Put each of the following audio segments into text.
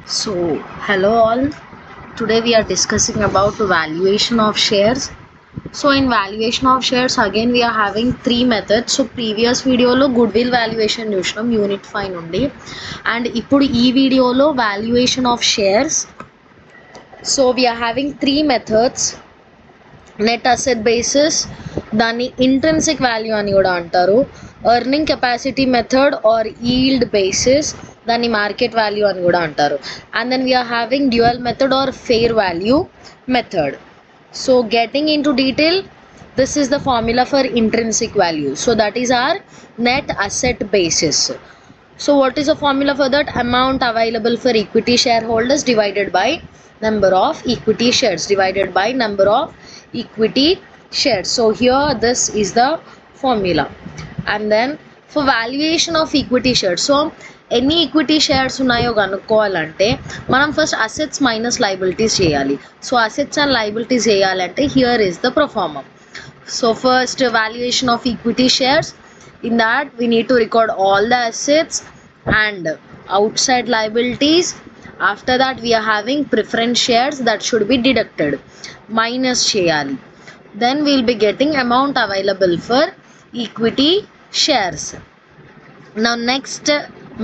So, hello all. Today we are discussing about valuation of shares. So, in valuation of shares, again we are having three methods. So, previous video lo goodwill valuation చూసినాం unit 5 నుండి, and ఇప్పుడు ఈ వీడియోలో valuation of shares. So, we are having three methods. Net asset basis, దాన్ని intrinsic value అని కూడా అంటారు. Earning capacity method or yield basis, దాన్ని మార్కెట్ వాల్యూ అని కూడా అంటారు. And then we are having dual method or fair value method. So getting into detail, this is the formula for intrinsic value. So that is our net asset basis. So what is the formula for that? Amount available for equity shareholders divided by number of equity shares divided by number of equity shares. So here this is the formula. And then for valuation of equity shares, so ఎన్ని equity shares ఉన్నాయో కనుక్కోవాలంటే మనం first assets minus liabilities చేయాలి. So assets and liabilities చేయాలంటే here is the proforma. So first valuation of equity shares, in that we need to record all the assets and outside liabilities. After that we are having preference shares that should be deducted, minus cheyali. Then we will be getting amount available for equity shares. Now next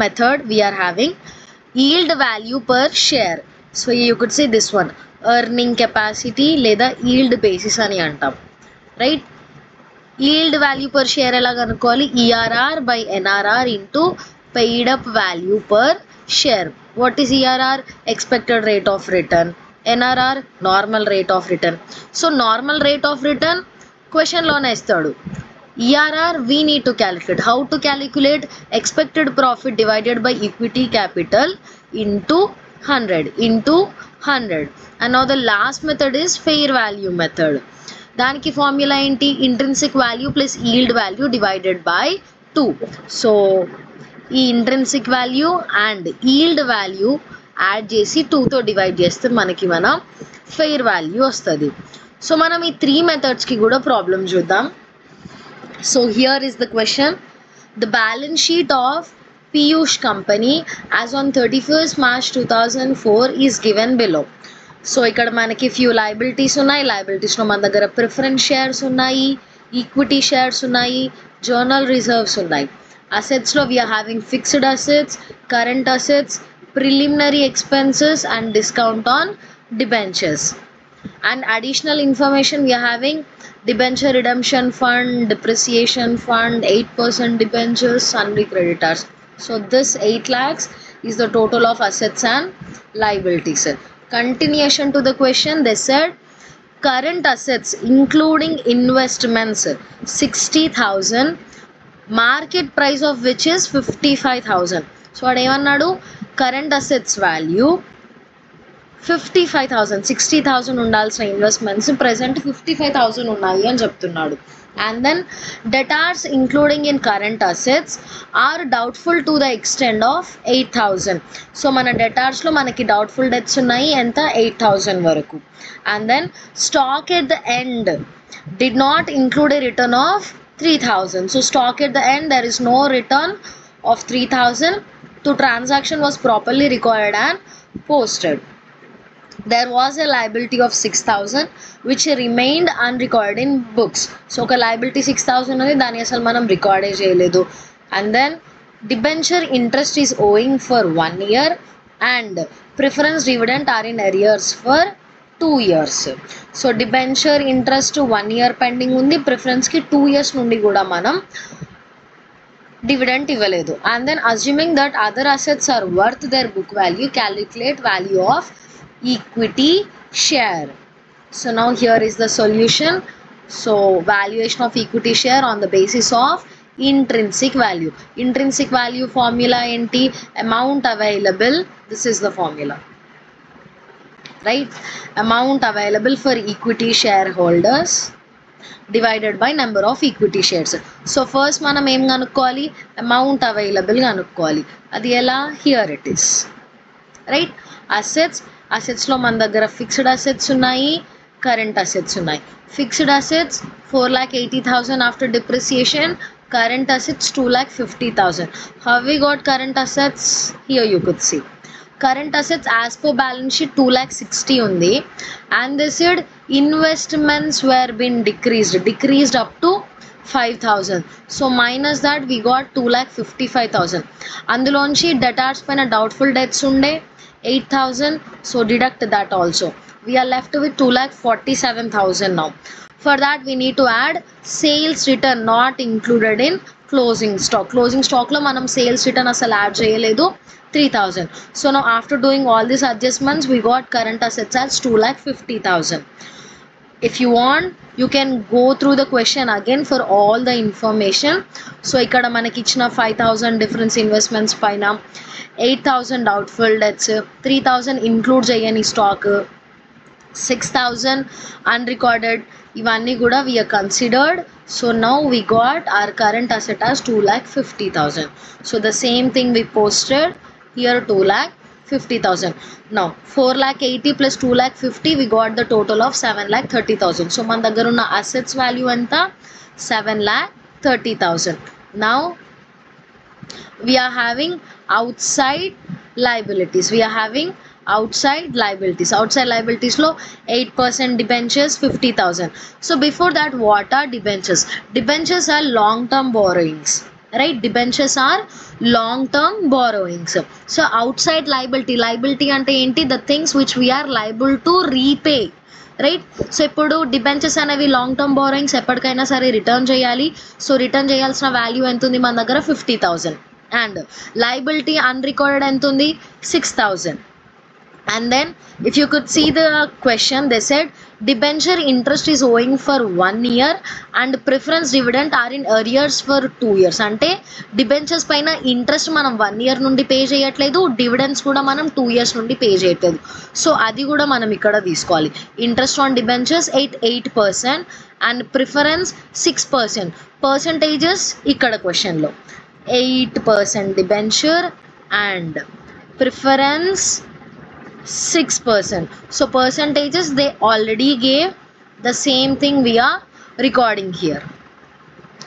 method we are having yield value per share. So you could say this one, earning capacity లేదా yield basis అని అంటాం, right. Yield value per share ఎలా కనుక్కోవాలి? ERR by NRR into paid up value per share. What is ERR? Expected rate of return. NRR normal rate of return. So normal rate of return క్వశ్చన్లోనే ఇస్తాడు. ERR we need to calculate. How to calculate? Expected profit divided by equity capital into 100. And now the last method is fair value method. దానికి formula ఏంటి? Intrinsic value plus yield value divided by 2. So ఈ intrinsic value and yield value add చేసి 2తో divide చేస్తే మనకి fair value వస్తుంది. So మనం ఈ 3 మెథడ్స్కి కూడా ప్రాబ్లమ్ చూద్దాం. So here is the question. The balance sheet of Piyush company as on 31st March 2004 is given below. సో ఇక్కడ మనకి ఫ్యూ లయబిలిటీస్ ఉన్నాయి. లయబిలిటీస్లో మన దగ్గర ప్రిఫరెన్స్ షేర్స్ ఉన్నాయి, ఈక్విటీ షేర్స్ ఉన్నాయి, జర్నల్ రిజర్వ్స్ ఉన్నాయి. అసెట్స్లో we are having fixed assets, current assets, preliminary expenses and discount on debentures. And additional information we are having debenture redemption fund, depreciation fund, 8% debentures, sundry creditors. So this 8 lakhs is the total of assets and liabilities. Continuation to the question, they said current assets including investments 60,000, market price of which is 55,000. So adevannadu current assets value 55,000, 60,000 ఉండాల్సిన investments present 55,000 ఉన్నాయి అని చెప్తున్నాడు. And then debtors including in current assets are doubtful to the extent of 8,000. So మన డెటార్స్లో మనకి doubtful debts ఉన్నాయి ఎంత? 8,000 వరకు. And then stock at the end did not include a return of 3,000. So stock at the end there is no return of 3,000. The transaction was properly recorded and posted. There was a liability of 6,000 which remained unrecorded in books. So ఒక liability 6,000 ఉంది, దాన్ని అసలు మనం రికార్డే చేయలేదు. And then debenture interest is owing for 1 year and preference dividend are in arrears for 2 years. So debenture interest 1 year pending ఉంది, ప్రిఫరెన్స్కి 2 years నుండి కూడా మనం డివిడెంట్ ఇవ్వలేదు. And then assuming that other assets are worth their book value, calculate value of equity share. So now here is the solution. So valuation of equity share on the basis of intrinsic value. Intrinsic value formula enti? Amount available. This is the formula, right? Amount available for equity shareholders divided by number of equity shares. So first మనం ఏం కనుక్కోవాలి? Amount available కనుక్కోవాలి. అది ఎలా? Here it is, right. అసెట్స్లో మన దగ్గర fixed assets ఉన్నాయి, కరెంట్ అసెట్స్ ఉన్నాయి. Fixed assets 4,80,000 after depreciation, current assets 2,50,000. How we got current assets? Here you could see current assets as per balance sheet 2,60,000 ఉంది, and they said investments were been decreased up to 5,000. So minus that we got 2,55,000. అందులోంచి debtors పైన doubtful debts ఉండే 8,000. So deduct that also. We are left with 2,47,000 now. For that we need to add sales return not included in closing stock. Closing stock lo manam sales return asal add cheyaledu 3,000. So now after doing all these adjustments we got current assets as 2,50,000. If you want you can go through the question again for all the information. So ikkada manaki ichina 5,000 difference investments paina, 8,000 doubtful debts, 3,000 include cheyani stock, 6,000 unrecorded, ivanni kuda we are considered. So now we got our current asset as 2,50,000. So the same thing we posted here, 2,50,000. now 4,80,000 plus 2,50,000 we got the total of 7,30,000. so మన దగ్గర ఉన్న assets value ఎంత 7,30,000. now we are having outside liabilities. Outside liabilities lo 8% debentures 50,000. so before that what are debentures? Debentures are long term borrowings, right? Debentures are long term borrowings. so outside liability ante enti? The things which we are liable to repay, right? So ఇప్పుడు debentures అనేవి long term borrowings ఎప్పటికైనా సరే return చేయాలి. So return చేయాల్సిన value ఎంత ఉంది మన దగ్గర 50,000. అండ్ లయబిలిటీ అన్రికార్డెడ్ ఎంత ఉంది 6,000. and then if you could see the question, they said debenture interest is owing for 1 year and preference dividend are in arrears for 2 years. అంటే debentures పైన interest మనం 1 year నుండి పే చేయట్లేదు, dividends కూడా మనం 2 years నుండి పే చేయట్లేదు. So అది కూడా మనం ఇక్కడ తీసుకోవాలి. Interest on debentures 8% and preference 6%. Percentages ఇక్కడ క్వశ్చన్లో 8% debenture and preference 6%. so percentages they already gave, the same thing we are recording here,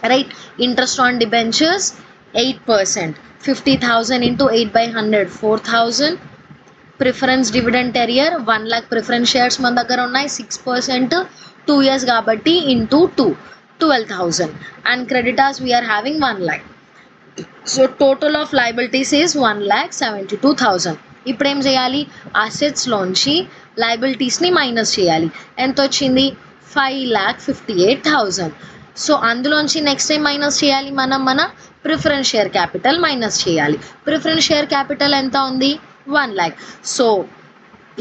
right? Interest on debentures 8%, 50,000 into 8 by 100 4,000. Preference dividend arrear 1 lakh preference shares మన దగ్గర ఉన్నాయి 6%, 2 years కాబట్టి into 2 12,000. and creditors we are having 1 lakh. so total of liabilities is 1,72,000. ఇప్పుడు ఏం చేయాలి? అసెట్స్లోంచి లయబిలిటీస్ని minus చేయాలి. ఎంత వచ్చింది? 5,58,000. సో అందులోంచి నెక్స్ట్ టైం మైనస్ చేయాలి మన ప్రిఫరెన్స్ షేర్ క్యాపిటల్ మైనస్ చేయాలి. ప్రిఫరెన్స్ షేర్ క్యాపిటల్ ఎంత ఉంది? 1 lakh. సో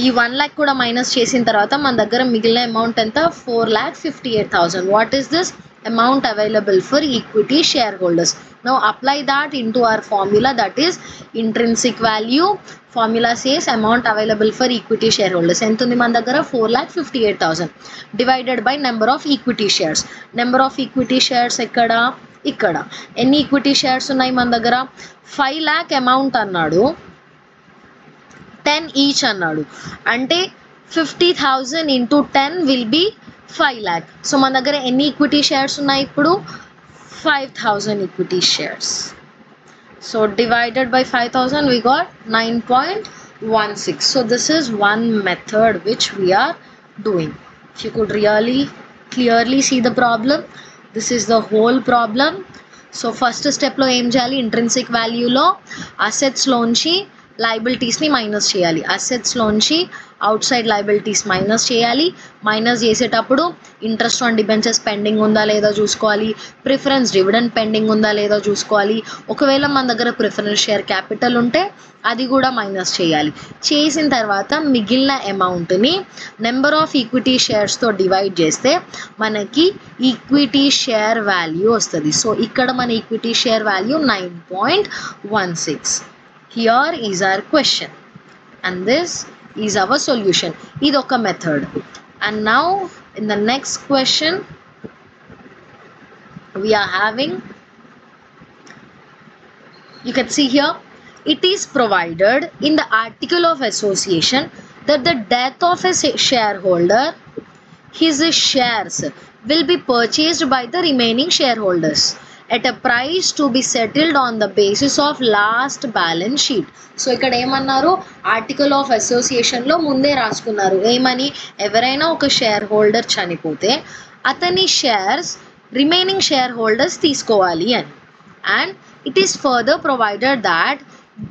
ఈ 1 lakh కూడా మైనస్ చేసిన తర్వాత మన దగ్గర మిగిలిన అమౌంట్ ఎంత? 4,58,000. What is this? amount available for equity shareholders. now apply that into our formula, that is intrinsic value. formula says amount available for equity shareholders ఎంత ఉంది మన దగ్గర? 4,58,000 divided by number of equity shares. number of equity shares ఇక్కడ ఎన్ని equity shares ఉన్నాయి మన దగ్గర? 5 lakh amount అన్నాడు, 10 ఈచ్ అన్నాడు, అంటే 50,000 into 10 will be 5 lakh. So మన దగ్గర ఎన్ని ఈక్విటీ షేర్స్ ఉన్నాయి ఇప్పుడు? 5,000 equity shares. So divided by 5,000 we got 9.16. so this is one method which we are doing. if you could really clearly see the problem, this is the whole problem. So first స్టెప్లో ఏం చేయాలి? Intrinsic వాల్యూలో అసెట్స్లోంచి లయబిలిటీస్ని minus చేయాలి. అసెట్స్లోంచి out side liabilities మైనస్ చేయాలి. Minus చేసేటప్పుడు interest on debentures pending ఉందా లేదా చూసుకోవాలి, ప్రిఫరెన్స్ డివిడెండ్ పెండింగ్ ఉందా లేదా చూసుకోవాలి. ఒకవేళ మన దగ్గర ప్రిఫరెన్స్ షేర్ క్యాపిటల్ ఉంటే అది కూడా మైనస్ చేయాలి. చేసిన తర్వాత మిగిలిన అమౌంట్ని నెంబర్ ఆఫ్ ఈక్విటీ షేర్స్తో డివైడ్ చేస్తే మనకి ఈక్విటీ షేర్ వాల్యూ వస్తుంది. సో ఇక్కడ మన equity share value 9.16. here is our question and this is our solution. ఇది ఒక method. and now in the next question we are having, you can see here, it is provided in the article of association that the death of a shareholder, his shares will be purchased by the remaining shareholders. at a price to be settled on the basis of last balance sheet. So ఇక్కడ ఏమన్నారు, article of అసోసియేషన్లో ముందే రాసుకున్నారు ఏమని, ఎవరైనా ఒక share holder చనిపోతే అతని షేర్స్ రిమైనింగ్ షేర్ హోల్డర్స్ తీసుకోవాలి అని. And it is further provided that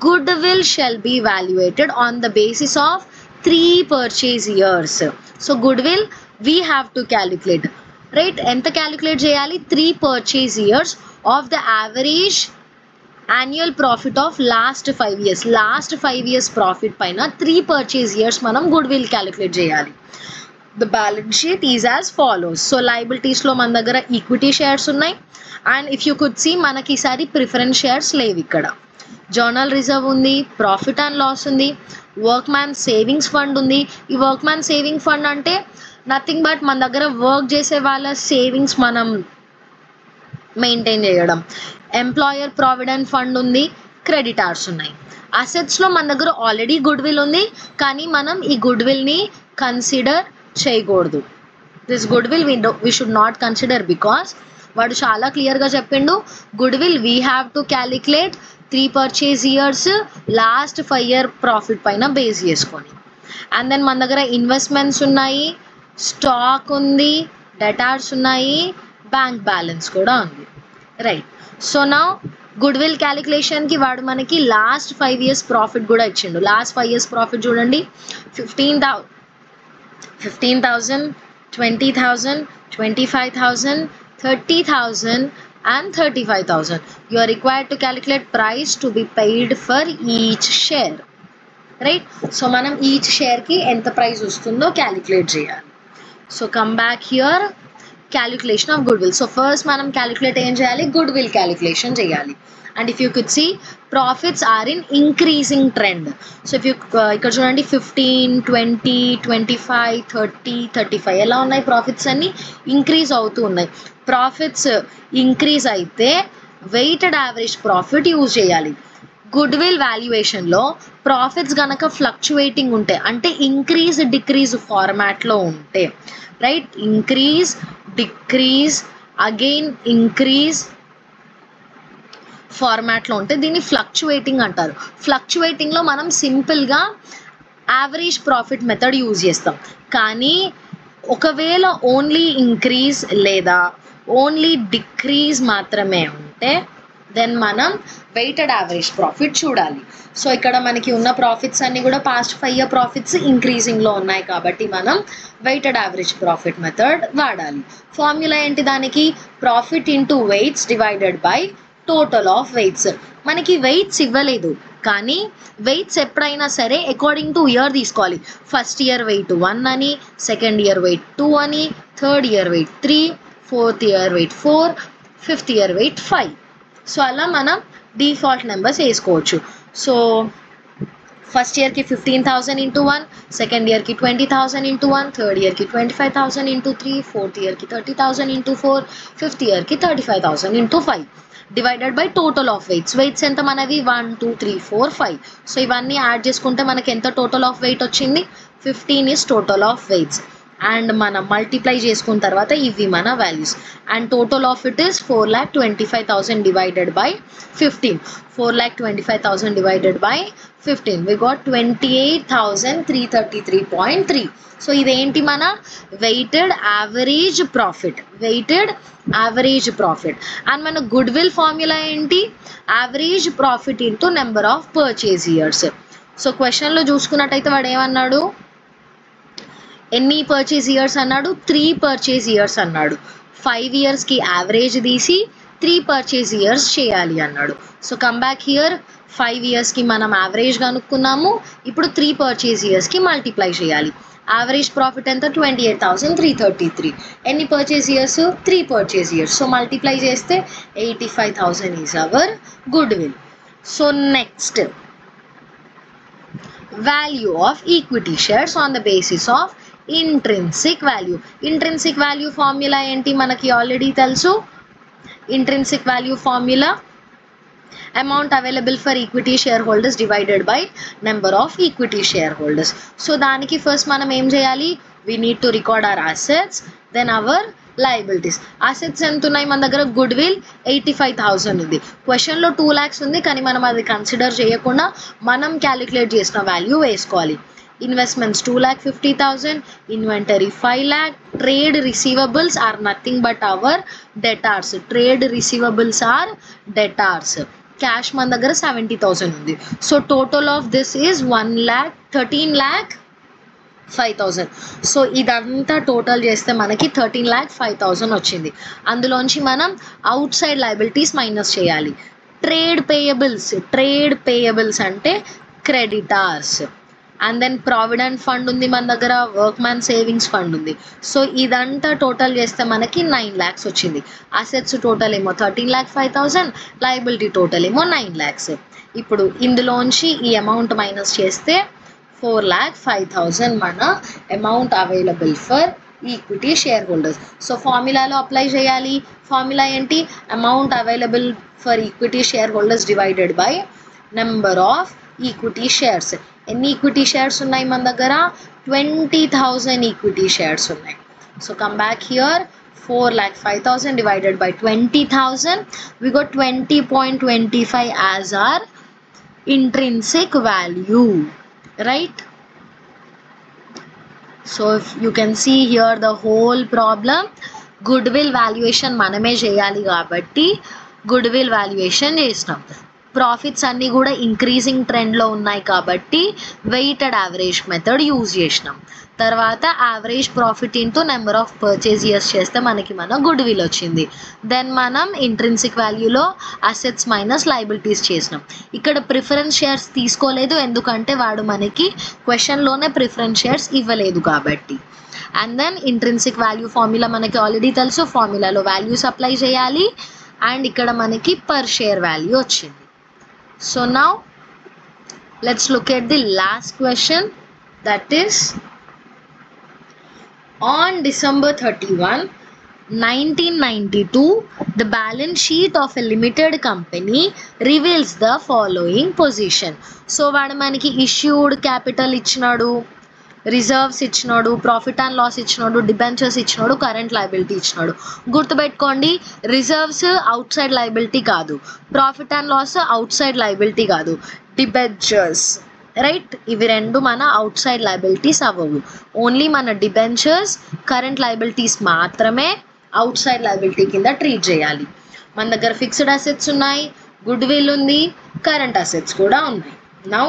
goodwill shall be evaluated on the basis of 3 purchase years. So goodwill we have to calculate, right? Enta calculate cheyali 3 purchase years of the average annual profit of last 5 years. Last 5 years profit paina 3 purchase years manam goodwill calculate cheyali. The balance sheet is as follows. So liabilities lo మన దగ్గర equity shares ఉన్నాయి. And if you could see మనకి ఈసారి preference shares లేవు. ఇక్కడ general reserve ఉంది, profit and loss ఉంది, workman savings fund ఉంది. ఈ వర్క్ మ్యాన్ సేవింగ్ ఫండ్ అంటే నథింగ్ బట్ మన దగ్గర వర్క్ చేసే వాళ్ళ సేవింగ్స్ మనం మెయింటైన్ చేయడం. ఎంప్లాయర్ ప్రావిడెంట్ ఫండ్ ఉంది, క్రెడిటార్స్ ఉన్నాయి. అసెట్స్లో మన దగ్గర ఆల్రెడీ గుడ్ విల్ ఉంది, కానీ మనం ఈ గుడ్ విల్ని కన్సిడర్ చేయకూడదు. This good will we should not consider because వాడు చాలా క్లియర్గా చెప్పిండు, good will we have to calculate 3 purchase years last 5 year profit పైన బేస్ చేసుకొని. అండ్ దెన్ మన దగ్గర ఇన్వెస్ట్మెంట్స్ ఉన్నాయి, స్టాక్ ఉంది, డెటార్స్ ఉన్నాయి, బ్యాంక్ బ్యాలెన్స్ కూడా ఉంది, రైట్? సో నా గుడ్ విల్ క్యాలిక్యులేషన్కి వాడు మనకి లాస్ట్ 5 years ప్రాఫిట్ కూడా ఇచ్చిండు. లాస్ట్ 5 years ప్రాఫిట్ చూడండి, 15,000, 20,000, 25,000, 30,000 and 35,000. You are required to calculate price to be paid for each share, right? So manam each share ki enta price ustundo calculate cheyali. So come back here, calculation of goodwill. So first manam calculate em cheyali, goodwill calculation cheyali. And if you could see, profits are in increasing trend. So if you ikkada chudandi 15, 20, 25, 30, 35 ela unnai profits anni increase avutu unnai. Profits increase అయితే weighted average profit use చేయాలి. Good will వాల్యుయేషన్లో profits కనుక fluctuating ఉంటే, అంటే increase decrease ఫార్మాట్లో ఉంటే, right? Increase decrease again increase ఫార్మాట్లో ఉంటే దీన్ని ఫ్లక్చువేటింగ్ అంటారు. ఫ్లక్చువేటింగ్లో మనం సింపుల్గా యావరేజ్ ప్రాఫిట్ మెథడ్ యూజ్ చేస్తాం. కానీ ఒకవేళ ఓన్లీ ఇంక్రీజ్ లేదా ఓన్లీ డిక్రీజ్ మాత్రమే ఉంటే దెన్ మనం వెయిటెడ్ యావరేజ్ ప్రాఫిట్ చూడాలి. సో ఇక్కడ మనకి ఉన్న ప్రాఫిట్స్ అన్నీ కూడా పాస్ట్ 5 year ప్రాఫిట్స్ ఇంక్రీజింగ్లో ఉన్నాయి కాబట్టి మనం వెయిటెడ్ యావరేజ్ ప్రాఫిట్ మెథడ్ వాడాలి. ఫార్ములా ఏంటి దానికి? Profit into weights divided by total of weights. మనకి వెయిట్స్ ఇవ్వలేదు, కానీ వెయిట్స్ ఎప్పుడైనా సరే అకార్డింగ్ టు ఇయర్ తీసుకోవాలి. ఫస్ట్ ఇయర్ వెయిట్ 1 అని, సెకండ్ ఇయర్ వెయిట్ 2 అని, third year weight 3, fourth year weight 4, fifth year weight 5. So అలా మనం డిఫాల్ట్ నెంబర్స్ వేసుకోవచ్చు. సో ఫస్ట్ ఇయర్కి 15,000 ఇంటూ 1, సెకండ్ ఇయర్కి 20,000 ఇంటూ 1, థర్డ్ ఇయర్కి 25,000 ఇంటూ 3, ఫోర్త్ ఇయర్కి 30,000 ఇంటూ 4, ఫిఫ్త్ ఇయర్కి 35,000 into 5 divided by total of weights. Weights ఎంత మనవి? 1, 2, 3, 4, 5. సో ఇవన్నీ యాడ్ చేసుకుంటే మనకి ఎంత టోటల్ ఆఫ్ వెయిట్ వచ్చింది? 15 is total of weights. And మనం మల్టిప్లై చేసుకున్న తర్వాత ఇవి మన values. And total of it is 4,25,000 divided by 15. 4,25,000 divided by 15. We got 28,333.3. So ఇదేంటి? మన weighted average profit. Weighted average profit. And మన గుడ్ విల్ ఫార్ములా ఏంటి? Average profit into number of purchase years. So క్వశ్చన్లో చూసుకున్నట్టయితే వాడు ఏమన్నాడు? ఎన్ని purchase years అన్నాడు? 3 పర్చేజ్ ఇయర్స్ అన్నాడు. 5 yearsకి యావరేజ్ తీసి 3 పర్చేజ్ ఇయర్స్ చేయాలి అన్నాడు. సో కమ్ బ్యాక్ హియర్, 5 yearsకి మనం యావరేజ్ కనుక్కున్నాము, ఇప్పుడు 3 పర్చేజ్ ఇయర్స్కి మల్టిప్లై చేయాలి. యావరేజ్ ప్రాఫిట్ ఎంత? 28,333. ఎన్ని purchase years? 3 purchase years. So multiply చేస్తే 85,000 is our good will. So next, value of equity shares on the basis of intrinsic value. Intrinsic value formula ఏంటి? మనకి already తెలుసు. Intrinsic value formula amount available for equity shareholders divided by number of equity shareholders. So daniki first manam em cheyali? We need to record our assets, then our liabilities. Assets ఎంత ఉన్నాయి మన దగ్గర? Good will 85,000 ఉంది. క్వశ్చన్లో 2 lakhs ఉంది, కానీ మనం అది కన్సిడర్ చేయకుండా మనం క్యాలిక్యులేట్ చేసిన వాల్యూ వేసుకోవాలి. Investments 2,50,000, inventory 5 lakh, trade receivables are nothing but our debtors. Trade receivables or debtors. Cash మన దగ్గర 70,000 ఉంది. So total of this is 13,05,000. So ఇదంతా టోటల్ చేస్తే మనకి 13,05,000 వచ్చింది. అందులోంచి మనం అవుట్ సైడ్ లయబిలిటీస్ మైనస్ చేయాలి. ట్రేడ్ పేయబుల్స్ అంటే creditors. And then provident fund ఉంది మన దగ్గర, వర్క్ మ్యాన్ సేవింగ్స్ ఫండ్ ఉంది. సో ఇదంతా టోటల్ చేస్తే మనకి 9 lakhs వచ్చింది. అసెట్స్ టోటల్ ఏమో 13,05,000, లయబిలిటీ టోటల్ ఏమో 9 lakhs. ఇప్పుడు ఇందులోంచి ఈ అమౌంట్ మైనస్ చేస్తే 4,05,000 మన amount available for equity share holders. So ఫార్ములాలో అప్లై చేయాలి. ఫార్ములా ఏంటి? Amount available for equity share holders divided by number of equity shares. ఎన్ని ఈక్విటీ షేర్స్ ఉన్నాయి మన దగ్గర? 20,000 ఈక్విటీ షేర్స్ ఉన్నాయి. So come back here, 4,05,000 divided by 20,000. We got 20.25 as our intrinsic value, right? So if you can see here the whole problem, goodwill valuation మనమే చేయాలి కాబట్టి goodwill valuation చేసినాం. Profits అన్నీ కూడా ఇంక్రీజింగ్ ట్రెండ్లో ఉన్నాయి కాబట్టి వెయిటెడ్ యావరేజ్ మెథడ్ యూజ్ చేసినాం. తర్వాత average profit into number of purchase years చేస్తే మనకి మన గుడ్ విల్ వచ్చింది. దెన్ మనం ఇంట్రిన్సిక్ వాల్యూలో అసెట్స్ మైనస్ లయబిలిటీస్ చేసినాం. ఇక్కడ ప్రిఫరెన్స్ షేర్స్ తీసుకోలేదు, ఎందుకంటే వాడు మనకి క్వశ్చన్లోనే ప్రిఫరెన్స్ షేర్స్ ఇవ్వలేదు కాబట్టి. And then intrinsic value formula మనకి ఆల్రెడీ తెలుసు, ఫార్ములాలో వాల్యూస్ అప్లై చేయాలి. అండ్ ఇక్కడ మనకి పర్ షేర్ వాల్యూ వచ్చింది. So now let's look at the last question, that is on December 31, 1992 the balance sheet of a limited company reveals the following position. So vaadu maniki issued capital ichinaadu, reserves ఇచ్చినాడు, profit and loss ఇచ్చినాడు, debentures ఇచ్చినాడు, current liability ఇచ్చినాడు. గుర్తుపెట్టుకోండి, reserves outside liability కాదు, profit and loss outside liability కాదు, debentures, right? ఇవి రెండు మన అవుట్ సైడ్ లయబిలిటీస్ అవ్వవు. ఓన్లీ మన డిబెంచర్స్, కరెంట్ లయబిలిటీస్ మాత్రమే అవుట్ సైడ్ లయబిలిటీ కింద ట్రీట్ చేయాలి. మన దగ్గర ఫిక్స్డ్ అసెట్స్ ఉన్నాయి, గుడ్ విల్ ఉంది, కరెంట్ అసెట్స్ కూడా ఉన్నాయి. Now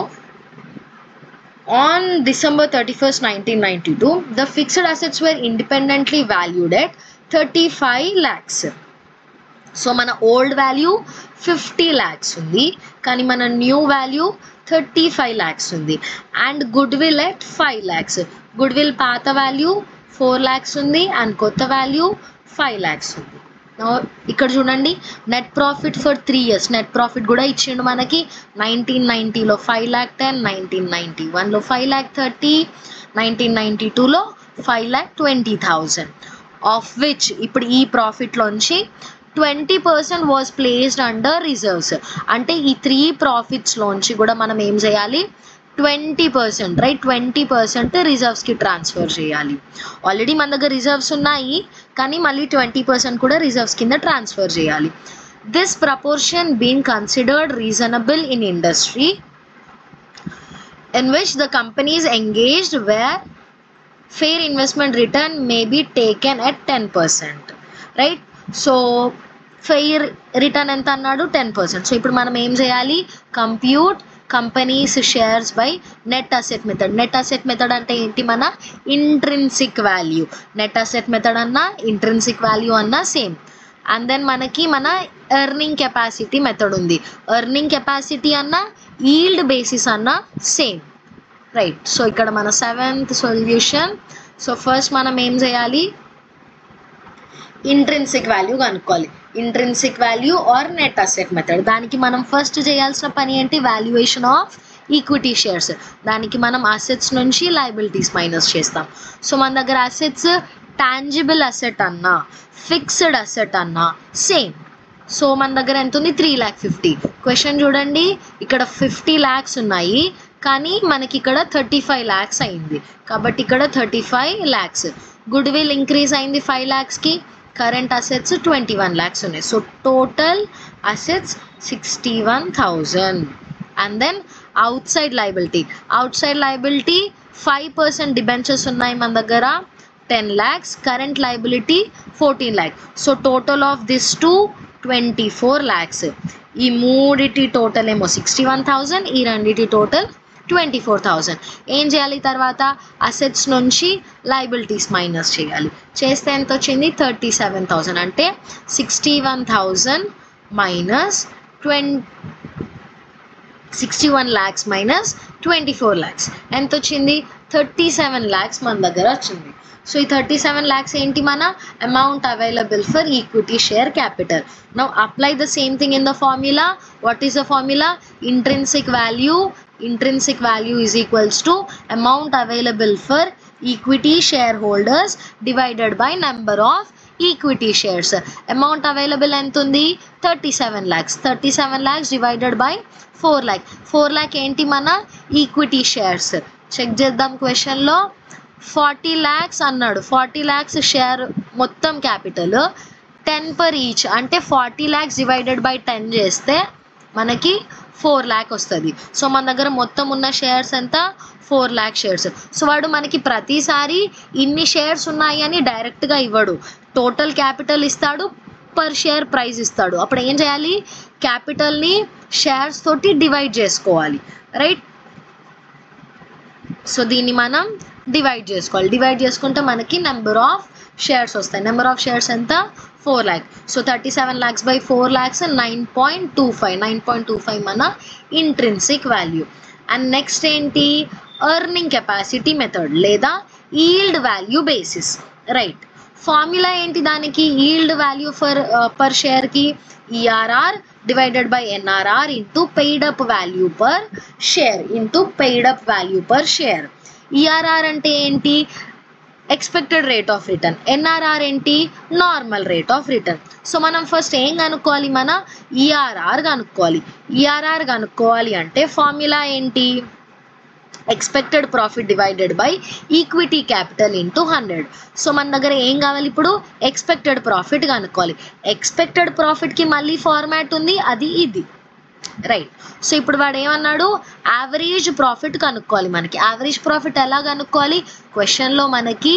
on December 31st, 1992, the fixed assets were independently valued at 35 lakhs. So mana old value 50 lakhs undi, kani mana new value 35 lakhs undi. And goodwill at 5 lakhs. Goodwill paatha value 4 lakhs undi and kotta value 5 lakhs undi. ఇక్కడ చూడండి, net profit for 3 years net profit కూడా ఇచ్చిండు మనకి. 1990లో 5,10,000, 1991లో 5,30,000, 1992లో 5,20,000, of which ఇప్పుడు ఈ ప్రాఫిట్లోంచి 20% was placed under reserves. అంటే ఈ 3 ప్రాఫిట్స్లోంచి కూడా మనం ఏం చేయాలి? 20%, రైట్? 20% రిజర్వ్స్కి ట్రాన్స్ఫర్ చేయాలి. ఆల్రెడీ మన దగ్గర రిజర్వ్స్ ఉన్నాయి, కానీ మళ్ళీ 20% కూడా రిజర్వ్స్ కింద ట్రాన్స్ఫర్ చేయాలి. This proportion being considered reasonable in industry in which the companies engaged where fair investment return may be taken at 10%, right? So fair return ఎంత అన్నాడు? 10%. సో ఇప్పుడు మనం ఏం చేయాలి? Compute companies shares by net asset method. Net asset method అంటే ఏంటి? మన intrinsic value. Net asset method అన్నా ఇంట్రిన్సిక్ వాల్యూ అన్నా సేమ్. అండ్ దెన్ మనకి మన ఎర్నింగ్ కెపాసిటీ మెథడ్ ఉంది. ఎర్నింగ్ కెపాసిటీ అన్నా ఈల్డ్ బేసిస్ అన్నా సేమ్, రైట్? సో ఇక్కడ మన 7th సొల్యూషన్. సో ఫస్ట్ మనం ఏం చేయాలి? ఇంట్రిన్సిక్ వాల్యూ కనుక్కోవాలి. Intrinsic value or net asset method. దానికి మనం ఫస్ట్ చేయాల్సిన పని ఏంటి? Valuation of equity shares. దానికి మనం అసెట్స్ నుంచి లయబిలిటీస్ మైనస్ చేస్తాం. సో మన దగ్గర అసెట్స్ టాంజిబుల్ అసెట్ అన్నా ఫిక్స్డ్ అసెట్ అన్నా సేమ్. సో మన దగ్గర ఎంత ఉంది? 3,50,000. క్వశ్చన్ చూడండి, ఇక్కడ 50 lakhs ఉన్నాయి, కానీ మనకి ఇక్కడ 35 lakhs అయింది, కాబట్టి ఇక్కడ 35 lakhs. గుడ్ విల్ ఇంక్రీజ్ అయింది 5 lakhsకి, కరెంట్ అసెట్స్ 21 lakhs ఉన్నాయి. So total assets 61,000. And then outside liability, 5% debentures ఉన్నాయి మన దగ్గర 10 lakhs, current liability 14 lakhs. So total of this 24 lakhs. ఈ మూడిటి టోటల్ ఏమో 61,000, ఈ రెండిటి టోటల్ 24,000. ఏం చేయాలి తర్వాత? అసెట్స్ నుంచి లయబిలిటీస్ మైనస్ చేయాలి. చేస్తే ఎంత వచ్చింది? 37,000. అంటే 61,000 మైనస్ 61 lakhs మైనస్ 24 lakhs ఎంత వచ్చింది? 37 lakhs మన దగ్గర వచ్చింది. సో ఈ 37 lakhs ఏంటి? మన amount available for equity share capital. Now apply the same thing in the formula. What is the formula? Intrinsic value is equals to amount available for equity shareholders divided by number of equity shares. Amount available ఎంత ఉంది? 37 lakhs. 37 lakhs divided by 4 lakh. 4 lakh ఏంటి? మన equity shares. Check చేద్దాం క్వశ్చన్లో. 40 lakhs అన్నాడు. 40 lakhs share మొత్తం capital 10 per each. అంటే 40 lakhs divided by 10 చేస్తే మనకి 4 lakh వస్తుంది. సో మన దగ్గర మొత్తం ఉన్న షేర్స్ ఎంత? 4 lakh షేర్స్. సో వాడు మనకి ప్రతిసారి ఇన్ని షేర్స్ ఉన్నాయి అని డైరెక్ట్గా ఇవ్వడు. టోటల్ క్యాపిటల్ ఇస్తాడు, పర్ షేర్ ప్రైస్ ఇస్తాడు. అప్పుడు ఏం చేయాలి? క్యాపిటల్ని షేర్స్ తోటి డివైడ్ చేసుకోవాలి, రైట్? సో దీన్ని మనం డివైడ్ చేసుకోవాలి. డివైడ్ చేసుకుంటే మనకి నెంబర్ ఆఫ్ షేర్స్ వస్తాయి. నెంబర్ ఆఫ్ షేర్స్ ఎంత? 4 lakh. So 37 lakhs by 4 lakhs 9.25. 9.25 మన ఇంట్రిన్సిక్ వాల్యూ. అండ్ నెక్స్ట్ ఏంటి? ఎర్నింగ్ కెపాసిటీ మెథడ్ లేదా yield value basis, right? Formula ఏంటి దానికి? ఈల్డ్ వాల్యూ పర్ షేర్కి ERR divided by NRR into paid up value per share into paid up value per share. ERR అంటే ఏంటి? Expected rate of return. NRR ఏంటి? Normal rate of return. So మనం first ఏం కనుక్కోవాలి? మన ERR కనుక్కోవాలి. ERR కనుక్కోవాలి అంటే ఫార్ములా ఏంటి? Expected profit divided by equity capital into 100. So మన దగ్గర ఏం కావాలి ఇప్పుడు? ఎక్స్పెక్టెడ్ ప్రాఫిట్ కనుక్కోవాలి. ఎక్స్పెక్టెడ్ ప్రాఫిట్కి మళ్ళీ ఫార్మాట్ ఉంది, అది ఇది, రైట్? సో ఇప్పుడు వాడు ఏమన్నాడు? యావరేజ్ ప్రాఫిట్ కనుక్కోవాలి. మనకి యావరేజ్ ప్రాఫిట్ ఎలా కనుక్కోవాలి? క్వశ్చన్లో మనకి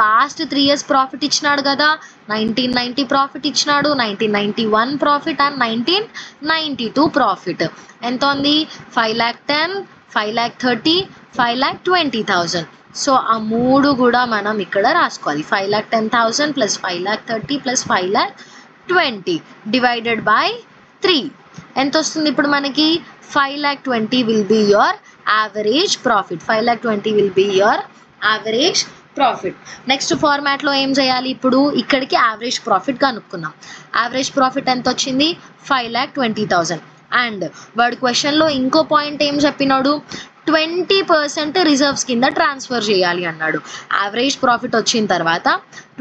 పాస్ట్ 3 years ప్రాఫిట్ ఇచ్చినాడు కదా. 1990 ప్రాఫిట్ ఇచ్చినాడు, 1991 ప్రాఫిట్ అండ్ 1992 ప్రాఫిట్. ఎంత ఉంది? 5,10,000, 5,30,000, 5,20,000. సో ఆ మూడు కూడా మనం ఇక్కడ రాసుకోవాలి. 5,10,000 ప్లస్ 5,30,000 ప్లస్ 5,20,000 డివైడెడ్ బై 3 ఎంత వస్తుంది? ఇప్పుడు మనకి 5,20,000 will be your average profit. 5,20,000 will be your average profit. Next ఫార్మాట్లో ఏం చేయాలి? ఇప్పుడు ఇక్కడికి యావరేజ్ ప్రాఫిట్ కనుక్కున్నాం. యావరేజ్ ప్రాఫిట్ ఎంత వచ్చింది? 5,20,000. అండ్ వాడు క్వశ్చన్లో ఇంకో పాయింట్ ఏం చెప్పినాడు? 20% రిజర్వ్స్ కింద ట్రాన్స్ఫర్ చేయాలి అన్నాడు. యావరేజ్ ప్రాఫిట్ వచ్చిన తర్వాత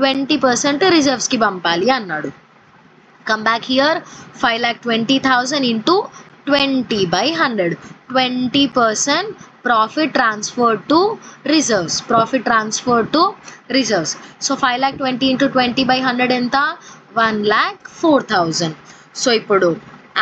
20% రిజర్వ్స్కి పంపాలి అన్నాడు. Come back here. 5,20,000 into 20/100. 20% profit transferred to reserves. Profit transferred to reserves. So 5,20,000 into 20/100 ఎంత? 1,04,000. సో ఇప్పుడు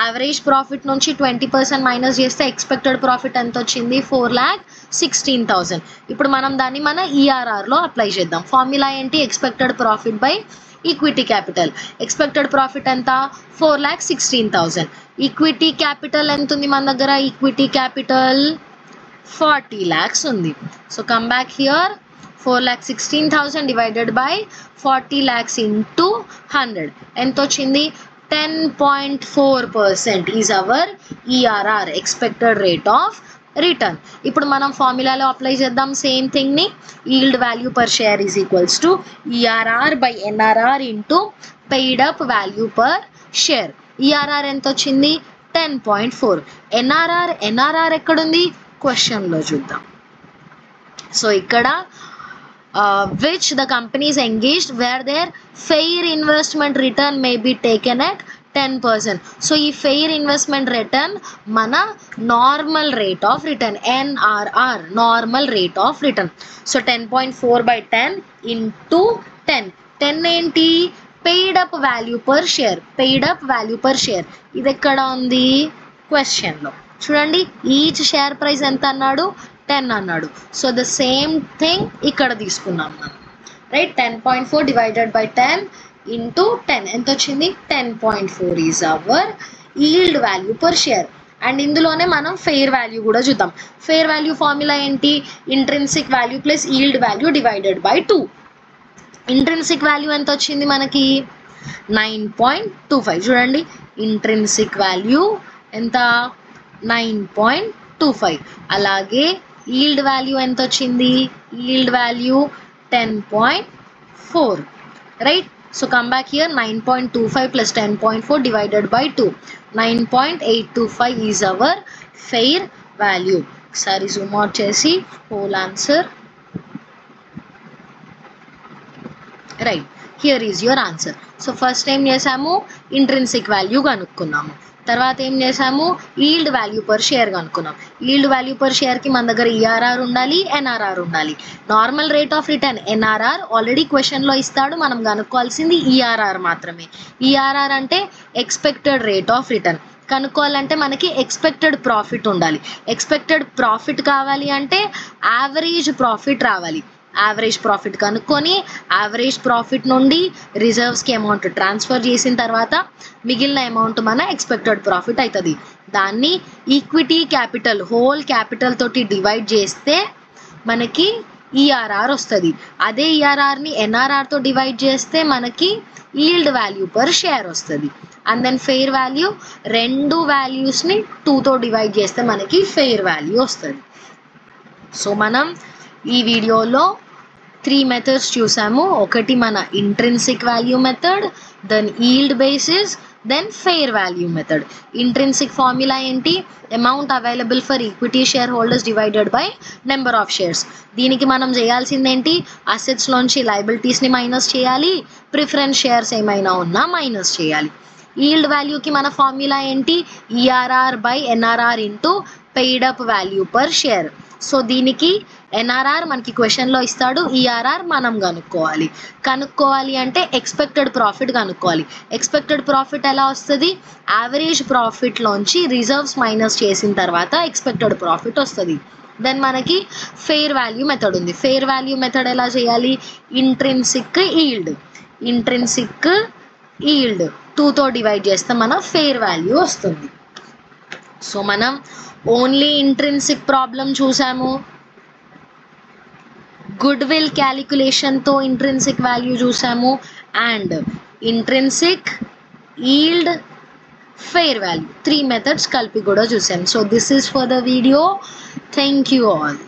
యావరేజ్ ప్రాఫిట్ నుంచి 20% మైనస్ చేస్తే ఎక్స్పెక్టెడ్ ప్రాఫిట్ ఎంత వచ్చింది? 4,16,000. ఇప్పుడు మనం దాన్ని మన ఈఆర్ఆర్లో అప్లై చేద్దాం. ఫార్ములా ఏంటి? Expected profit by equity capital. Expected profit ఎంత? 4,16,000. ఈక్విటీ క్యాపిటల్ ఎంత ఉంది మన దగ్గర? ఈక్విటీ క్యాపిటల్ 40 lakhs ఉంది. So come back here. 4,16,000 divided by 40 lakhs into 100 ఎంత వచ్చింది? 10.4% is our ERR, expected rate of return. ఇప్పుడు మనం ఫార్ములాలో అప్లై చేద్దాం సేమ్ థింగ్ని. Yield value per share is equals to ERR by NRR into paid up value per share. ERR ఎంత వచ్చింది? 10.4. NRR ఎక్కడుంది? క్వశ్చన్లో చూద్దాం. సో ఇక్కడ which the company is engaged where their fair investment return may be taken at 10%. So ఈ fair investment return మన normal rate of return, NRR, normal rate of return. So 10.4/10 into 10. 10 ఏంటి? Paid up value per share. Paid up value per share ఇది ఎక్కడ ఉంది? క్వశ్చన్లో చూడండి. Each share price ఎంత అన్నాడు? 10 అన్నాడు. సో ద సేమ్ థింగ్ ఇక్కడ తీసుకున్నాం మనం, రైట్? 10.4 డివైడెడ్ బై 10 ఇంటూ 10 ఎంత వచ్చింది? 10.4 is hour yield value per share. And ఇందులోనే మనం ఫెయిర్ వాల్యూ కూడా చూద్దాం. ఫెయిర్ వాల్యూ ఫార్ములా ఏంటి? Intrinsic value plus yield value divided by 2. Intrinsic value ఎంత వచ్చింది మనకి? 9.25. చూడండి, ఇంట్రిన్సిక్ వాల్యూ ఎంత? 9.25. అలాగే ఈల్డ్ వాల్యూ ఎంత వచ్చింది? Yield value 10.4, right? So come back here, 9.25 plus 10.4 divided by 2. 9.825 is our fair value. Sorry, zoom out chesi whole answer. Right, here is your answer. So first time chesamu intrinsic value కనుక్కున్నాము. తర్వాత ఏం చేసాము? Yield value per share కనుక్కున్నాం. Yield value per షేర్కి మన దగ్గర ERR ఉండాలి, NRR ఉండాలి. Normal rate of return NRR already క్వశ్చన్లో ఇస్తాడు, మనం కనుక్కోవాల్సింది ఈఆర్ఆర్ మాత్రమే. ఈఆర్ఆర్ అంటే ఎక్స్పెక్టెడ్ రేట్ ఆఫ్ రిటర్న్. కనుక్కోవాలంటే మనకి ఎక్స్పెక్టెడ్ ప్రాఫిట్ ఉండాలి. ఎక్స్పెక్టెడ్ ప్రాఫిట్ కావాలి అంటే యావరేజ్ ప్రాఫిట్ రావాలి. యావరేజ్ ప్రాఫిట్ కనుక్కొని యావరేజ్ ప్రాఫిట్ నుండి రిజర్వ్స్కి అమౌంట్ ట్రాన్స్ఫర్ చేసిన తర్వాత మిగిలిన అమౌంట్ మన ఎక్స్పెక్టెడ్ ప్రాఫిట్ అవుతుంది. దాన్ని ఈక్విటీ క్యాపిటల్, హోల్ క్యాపిటల్ తోటి డివైడ్ చేస్తే మనకి ఈఆర్ఆర్ వస్తుంది. అదే ఈఆర్ఆర్ని ఎన్ఆర్ఆర్తో డివైడ్ చేస్తే మనకి ఈల్డ్ వాల్యూ పర్ షేర్ వస్తుంది. అండ్ దెన్ ఫెయిర్ వాల్యూ, రెండు వాల్యూస్ని 2తో డివైడ్ చేస్తే మనకి ఫెయిర్ వాల్యూ వస్తుంది. సో మనం ఈ వీడియోలో 3 మెథడ్స్ చూసాము. ఒకటి మన intrinsic value method, then yield basis, then fair value method. Intrinsic formula ఏంటి? Amount available for equity share holders divided by number of shares. దీనికి మనం చేయాల్సింది ఏంటి? అసెట్స్లోంచి లయబిలిటీస్ని మైనస్ చేయాలి, ప్రిఫరెన్స్ షేర్స్ ఏమైనా ఉన్నా మైనస్ చేయాలి. ఈల్డ్ వాల్యూకి మన ఫార్ములా ఏంటి? ERR by NRR into paid up value per share. So దీనికి ఎన్ఆర్ఆర్ మనకి క్వశ్చన్లో ఇస్తాడు, ఈఆర్ఆర్ మనం కనుక్కోవాలి అంటే ఎక్స్పెక్టెడ్ ప్రాఫిట్ కనుక్కోవాలి. ఎక్స్పెక్టెడ్ ప్రాఫిట్ ఎలా వస్తుంది? యావరేజ్ ప్రాఫిట్లోంచి రిజర్వ్స్ మైనస్ చేసిన తర్వాత ఎక్స్పెక్టెడ్ ప్రాఫిట్ వస్తుంది. దెన్ మనకి ఫెయిర్ వాల్యూ మెథడ్ ఉంది. ఫెయిర్ వాల్యూ మెథడ్ ఎలా చేయాలి? ఇంట్రిన్సిక్ ఈల్డ్, ఇంట్రిన్సిక్ ఈల్డ్ 2తో డివైడ్ చేస్తే మన ఫెయిర్ వాల్యూ వస్తుంది. సో మనం ఓన్లీ ఇంట్రిన్సిక్ ప్రాబ్లం చూసాము, గుడ్ విల్ క్యాలిక్యులేషన్తో ఇంట్రిన్సిక్ వాల్యూ చూసాము, and intrinsic, yield, fair value 3 methods కలిపి కూడా చూసాము. So this is for the video. Thank you all.